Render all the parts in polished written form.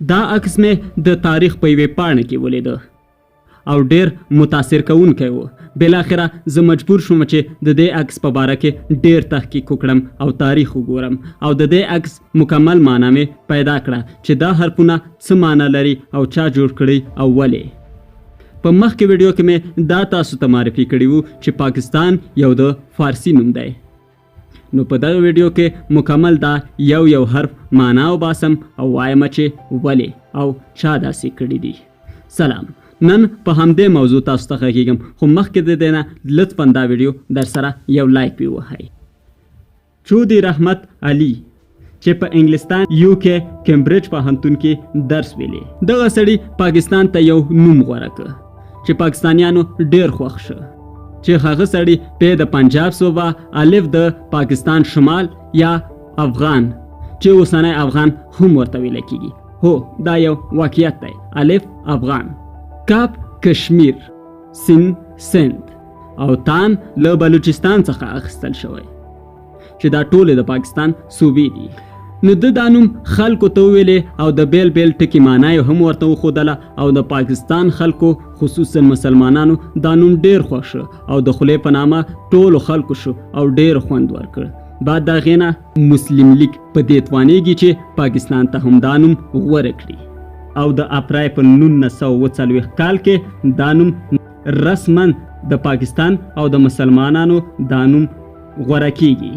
دا عکس مې د تاریخ په یوې پاڼه کې ولیده او ډیر متاثر کوونکی و. بالاخره زه مجبور شوم چې د دې عکس په باره کې ډیر تحقیق وکړم او تاریخ وګورم او د دې عکس مکمل معنا مې پیدا کړه چې دا حرفونه څه معنا لري او چا جوړ کړي او ولې. په مخکې ویډیو کې مې دا تاسو ته معرفي کړی وو چې پاکستان یو د فارسی نوم دی. نو په دغه ویډیو کې مکمل دا یو حرف معنا وباسم او وایم چې ولې او چا داسې کړي دي. سلام، نن په همدې موضوع تاسو ته غږیږم، خو مخکې د دې نه لطفا دا ویډیو در سره یو لایک ووهئ. چودي رحمت علي چې په انګلستان UK کمبریج پوهنتون کې درس ویلی، دغه سړي پاکستان ته یو نوم غوره کړ چې پاکستانیانو ډیر خوښ شه، چې هغه سړي په د پنجاب صوبه الف د پاکستان شمال یا افغان چې اوسنی افغان هم ورته ویل کیږي. هو دا یو واقعیت دی. الف افغان، کاف کشمیر، سین سند او تان له بلوچستان څخه اخیستل شوی چې دا ټول د پاکستان صوبې دي. نو د دا نوم خلکو ته ویلې او د بیل بیل ټکي معنا یې هم ورته وښودله او د پاکستان خلکو خصوصا مسلمانانو دا نوم ډیر خوښ او د خولې په نامه ټولو خلکو شو او ډیر خوند ورکړ. بعد د هغې نه مسلم لیگ په دې توانیږي چې پاکستان ته هم دا نوم غوره کړي او د اپرای په 1940 کال کې دا نوم رسما د پاکستان او د مسلمانانو دا نوم غوره کیږي.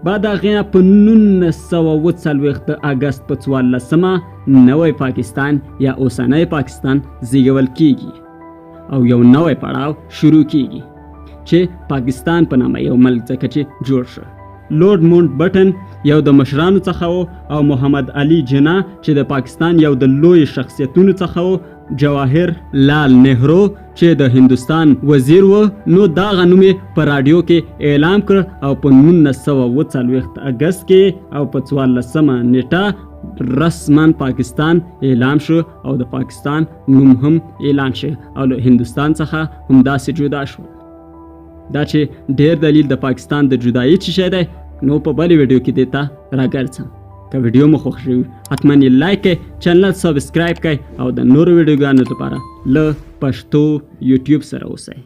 بعد د هغې نه په 1940 د اګست په 14 نوی پاکستان یا اوسنی پاکستان زیږول کیږي او یو نوی پړاو شروع کیږي چې پاکستان په نامه یو ملک ځکه چې جوړ شو. لورد مونټ بټن یو د مشرانو څخه و او محمد علي جناح چې د پاکستان یو د لوی شخصیتونو څخه و، جواهر لال نهرو چې د هندوستان وزیر و. نو دا غنوم په رادیو کې اعلان کړ او په 1940 اگست کې او په 14 نیټه رسما پاکستان اعلان شو او د پاکستان نوم هم اعلان شو او له هندوستان څخه هم داسې جدا شو. دا چې ډیر دلیل د پاکستان د جدایي څه شی دی، نو په بلې ویډیو کې دیتا راګرځم. که ویډیو مو خوښ شوي حتما یې لایک کړئ، چینل سبسکرایب کړئ او د نورو ویډیوګانو لپاره له پښتو یوټیوب سره اوسئ.